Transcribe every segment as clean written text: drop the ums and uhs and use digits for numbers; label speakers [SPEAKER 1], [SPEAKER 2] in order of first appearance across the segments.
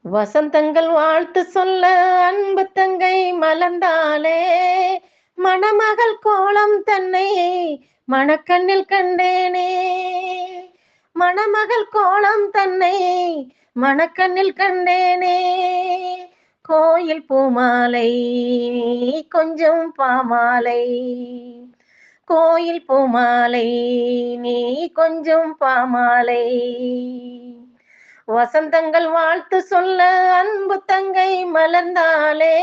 [SPEAKER 1] வசந்தங்கள் வாழ்த்து சொல்ல அன்பு தங்கை மலர்ந்தாளே, மணமகள் கோலம் தன்னை மணக்கண்ணில் கண்டேனே. மணமகள் கோலம் தன்னை மணக்கண்ணில் கண்டேனே. கோயில் பூமாலை கொஞ்சம் பாமாலை, கோயில் பூமாலை நீ கொஞ்சம் பாமாலை. வசந்தங்கள் வாழ்த்து சொல்ல அன்பு தங்கை மலர்ந்தாளே.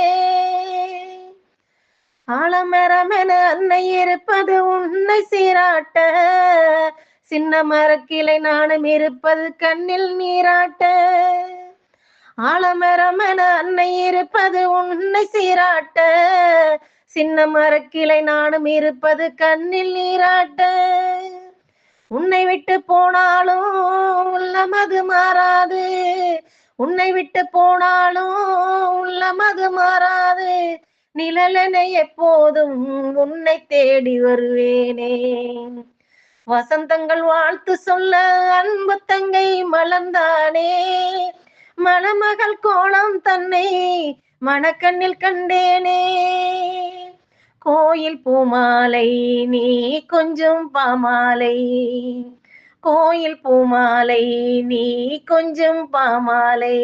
[SPEAKER 1] ஆலமரமென அன்னை இருப்பது உன்னை சீராட்ட, சின்ன மரக்கிளை நானும் இருப்பது கண்ணில் நீராட்ட. ஆலமரமென அன்னை இருப்பது உன்னை சீராட்ட, சின்ன மரக்கிளை நானும் இருப்பது கண்ணில் நீராட்ட. உன்னை விட்டு போனாலும் உள்ளமது மாறாது, உன்னை விட்டு போனாலும் உள்ளமது மாறாது. நிழலென எப்போதும் உன்னை தேடி வருவேனே. வசந்தங்கள் வாழ்த்து சொல்ல அன்பு தங்கை மலர்ந்தானே, மணமகள் கோலம் தன்னை மணக்கண்ணில் கண்டேனே. கோயில் பூமாலை நீ கொஞ்சம் பாமாலை, கோயில் பூமாலை நீ கொஞ்சம் பாமாலை.